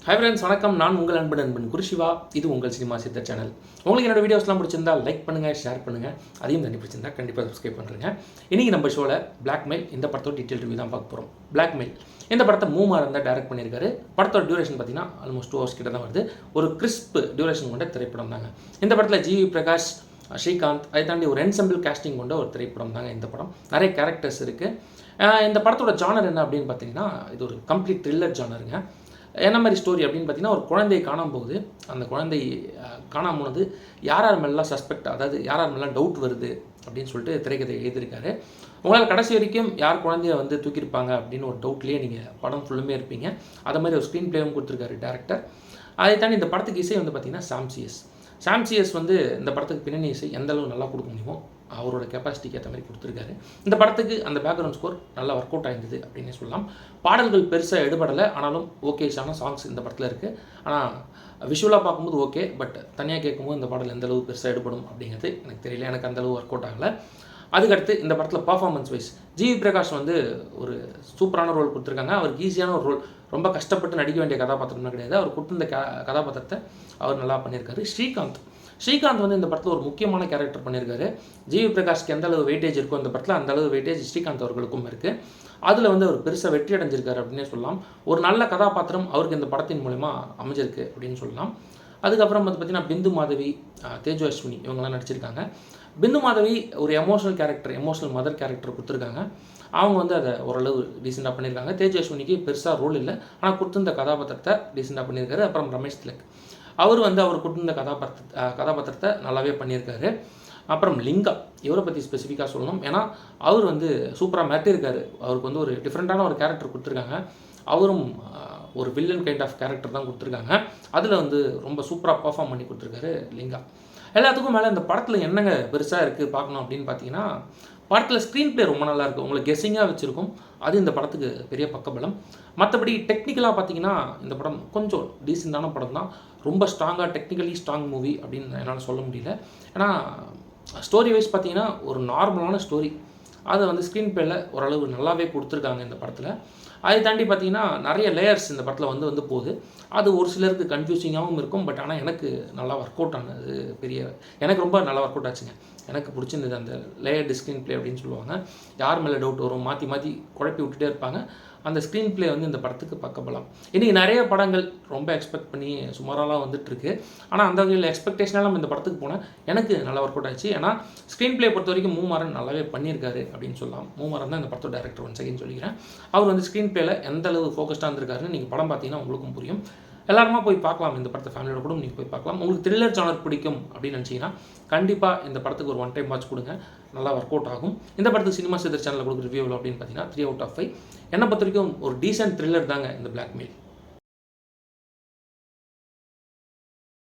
Hi friends, வணக்கம். நான் உங்கள் நண்பன் குருஷிவா. இது உங்கள் சினிமா சித்தர் சேனல். உங்களுக்கு என்னோட வீடியோஸ்லாம் பிடிச்சிருந்தா லைக் பண்ணுங்கள், ஷேர் பண்ணுங்கள். அதையும் தண்ணி பிடிச்சிருந்தா கண்டிப்பாக சப்ஸ்கிரைப் பண்ணுறேங்க. இன்றைக்கி நம்ம ஷோவில் பிளாக்மெயில் இந்த படத்தோட டீட்டெயில் ரிவ்யூ தான் பார்க்க போகிறோம். பிளாக்மெயில் இந்த படத்தை மூமாறன் தான் டைரக்ட் பண்ணியிருக்காரு. படத்தோட டியூரேஷன் பார்த்தீங்கன்னா ஆல்மோஸ்ட் 2 hours கிட்ட தான் வருது. ஒரு கிறிஸ்ப் டியூரேஷன் கொண்ட திரைப்படம் தாங்க. இந்த படத்தில் ஜிவி பிரகாஷ், ஸ்ரீகாந்த், அதை தாண்டி ஒரு என்செம்பிள் கேஸ்டிங் கொண்ட ஒரு திரைப்படம் தாங்க இந்த படம். நிறைய கேரக்டர்ஸ் இருக்குது. இந்த படத்தோட ஜானர் என்ன அப்படின்னு பார்த்தீங்கன்னா, இது ஒரு கம்ப்ளீட் த்ரில்லர் ஜானருங்க. என்ன மாதிரி ஸ்டோரி அப்படின்னு பார்த்தீங்கன்னா, ஒரு குழந்தை காணாமல் போகுது. அந்த குழந்தை காணாமல் போனது யார் மேலாம் சஸ்பெக்ட், அதாவது யார் மேலாம் டவுட் வருது அப்படின்னு சொல்லிட்டு திரைக்கதை எழுதியிருக்காரு. உங்களால் கடைசி வரைக்கும் யார் குழந்தைய தூக்கியிருப்பாங்க அப்படின்னு ஒரு டவுட்லேயே நீங்கள் படம் ஃபுல்லுமே இருப்பீங்க. அதை மாதிரி ஒரு ஸ்க்ரீன் பிளேவும் கொடுத்துருக்காரு டேரக்டர். அதை தாண்டி இந்த படத்துக்கு இசை பார்த்தீங்கன்னா சாம்சிஎஸ் இந்த படத்துக்கு பின்னணி இசை எந்த அளவு நல்லா கொடுக்க முடியுமோ அவரோட கெப்பாசிட்டிக்கு ஏற்ற மாதிரி கொடுத்துருக்காரு. இந்த படத்துக்கு அந்த பேக்ரவுண்ட் ஸ்கோர் நல்லா ஒர்க் அவுட் ஆயிருந்தது அப்படின்னு சொல்லலாம். பாடல்கள் பெருசாக எடுபடலை, ஆனாலும் ஓகேஷான சாங்ஸ் இந்த படத்தில் இருக்குது. ஆனால் விஷுவலாக பார்க்கும்போது ஓகே, பட் தனியாக கேட்கும்போது இந்த பாடல் எந்தளவு பெருசாக எடுபடும் அப்படிங்கிறது எனக்கு தெரியல. எனக்கு அந்தளவு ஒர்க் அவுட் ஆகலை. அதுக்கடுத்து இந்த படத்தில் பர்ஃபார்மன்ஸ் வைஸ் ஜிவி பிரகாஷ் ஒரு சூப்பரான ரோல் கொடுத்துருக்காங்க. அவருக்கு ஈஸியான ஒரு ரோல், ரொம்ப கஷ்டப்பட்டு நடிக்க வேண்டிய கதாபாத்திரம்லாம் கிடையாது. அவர் கொடுத்த கதாபாத்திரத்தை அவர் நல்லா பண்ணியிருக்காரு. ஸ்ரீகாந்த் இந்த படத்தில் ஒரு முக்கியமான கேரக்டர் பண்ணியிருக்காரு. ஜிவி பிரகாஷ்க்கு எந்த அளவு வெயிட்டேஜ் இருக்கோ இந்த படத்தில் அந்த அளவு வெயிட்டேஜ் ஸ்ரீகாந்த் அவர்களுக்கும் இருக்குது. அதில் அவர் பெருசாக வெற்றி அடைஞ்சிருக்காரு அப்படின்னே சொல்லலாம். ஒரு நல்ல கதாபாத்திரம் அவருக்கு இந்த படத்தின் மூலமா அமைஞ்சிருக்கு அப்படின்னு சொல்லலாம். அதுக்கப்புறம் பார்த்தீங்கன்னா பிந்து மாதவி, தேஜு அஸ்வினி இவங்கெல்லாம் நடிச்சிருக்காங்க. பிந்து மாதவி ஒரு எமோஷனல் மதர் கேரக்டர் கொடுத்துருக்காங்க. அவங்க அதை ஓரளவு டீசெண்டாக பண்ணியிருக்காங்க. தேஜு அஸ்வினிக்கு பெருசாக ரோல் இல்லை, ஆனால் கொடுத்துருந்த கதாபாத்திரத்தை டீசெண்டாக பண்ணியிருக்காரு. அப்புறம் ரமேஷ் திலக் அவர் அவர் கொடுத்துருந்த கதாபாத்திரத்தை நல்லாவே பண்ணியிருக்காரு. அப்புறம் லிங்கா, இவரை பற்றி ஸ்பெசிஃபிக்காக சொல்லணும். ஏன்னா அவர் சூப்பராக மிரட்டியிருக்காரு. அவருக்கு ஒரு டிஃப்ரெண்ட்டான ஒரு கேரக்டர் கொடுத்துருக்காங்க. அவரும் ஒரு வில்லன் கைண்ட் ஆஃப் கேரக்டர் தான் கொடுத்துருக்காங்க. அதில் ரொம்ப சூப்பராக பர்ஃபார்ம் பண்ணி கொடுத்துருக்காரு லிங்கா. எல்லாத்துக்கும் மேலே இந்த படத்தில் என்னங்க பெருசாக இருக்குது பார்க்கணும் அப்படின்னு பார்த்தீங்கன்னா, படத்தில் ஸ்க்ரீன் பிளே ரொம்ப நல்லா இருக்குது. உங்களை கெஸ்ஸிங்காக வச்சுருக்கும். அது இந்த படத்துக்கு பெரிய பக்கபலம். மற்றபடி டெக்னிக்கலாக பார்த்தீங்கன்னா இந்த படம் கொஞ்சம் டீசெண்டான படம் தான். ரொம்ப ஸ்ட்ராங்காக டெக்னிக்கலி ஸ்ட்ராங் மூவி அப்படின்னு என்னால் சொல்ல முடியல. ஏன்னா ஸ்டோரி வைஸ் பார்த்தீங்கன்னா ஒரு நார்மலான ஸ்டோரி, அதை ஸ்க்ரீன் பிளேயில் ஓரளவு நல்லாவே கொடுத்துருக்காங்க இந்த படத்தில். அதை தாண்டி பார்த்தீங்கன்னா நிறைய லேயர்ஸ் இந்த படத்தில் போகுது. அது ஒரு சிலருக்கு கன்ஃபியூசிங்காகவும் இருக்கும். பட் ஆனால் எனக்கு நல்லா ஒர்க் அவுட் ஆனது, எனக்கு ரொம்ப நல்லா ஒர்க் அவுட் ஆச்சுங்க. எனக்கு பிடிச்சிருந்தது அந்த லேயர்டு ஸ்க்ரீன் பிளே அப்படின்னு சொல்லுவாங்க. யார் மேலே டவுட் வரும், மாற்றி குழப்பி விட்டுட்டே இருப்பாங்க. அந்த ஸ்க்ரீன் பிளே இந்த படத்துக்கு பக்கபலம். இன்றைக்கி நிறைய படங்கள் ரொம்ப எக்ஸ்பெக்ட் பண்ணி சுமாரெல்லாம் வந்துட்டுருக்கு. ஆனால் அந்த வகையில் எக்ஸ்பெக்டேஷனாக இந்த படத்துக்கு போனேன். எனக்கு நல்லா ஒர்க் அவுட் ஆச்சு. ஏன்னா ஸ்க்ரீன் பிளே பொறுத்த வரைக்கும் மூமாறன் நல்லாவே பண்ணியிருக்காரு அப்படின்னு சொல்லலாம். மூமாறன் தான் இந்த படத்தோட டேரக்டர் ஒன் செகண்ட் சொல்லிக்கிறேன். அவர் ஸ்க்ரீன் பிளேயில் எந்த அளவு ஃபோக்கஸ்டாக இருந்திருக்காருன்னு நீங்கள் படம் பார்த்தீங்கன்னா உங்களுக்கும் புரியும். எல்லாருமா போய் பார்க்கலாம். இந்த படத்தை ஃபேமிலியோட கூட நீங்கள் போய் பார்க்கலாம். உங்களுக்கு த்ரில்லர் ஜானர் பிடிக்கும் அப்படின்னு நினச்சிங்கன்னா கண்டிப்பாக இந்த படத்துக்கு ஒரு 1 time வாட்ச் கொடுங்க. நல்லா ஒர்க் அவுட் ஆகும். இந்த படத்துக்கு சினிமா சித்தர் சேனலில் கொடுக்குற ரிவ்யூ அப்படின்னு பார்த்தீங்கன்னா 3 out of 5. என்னை பொறுத்த வரைக்கும் ஒரு டீசென்ட் த்ரில்லர் தாங்க இந்த பிளாக்மெயில்.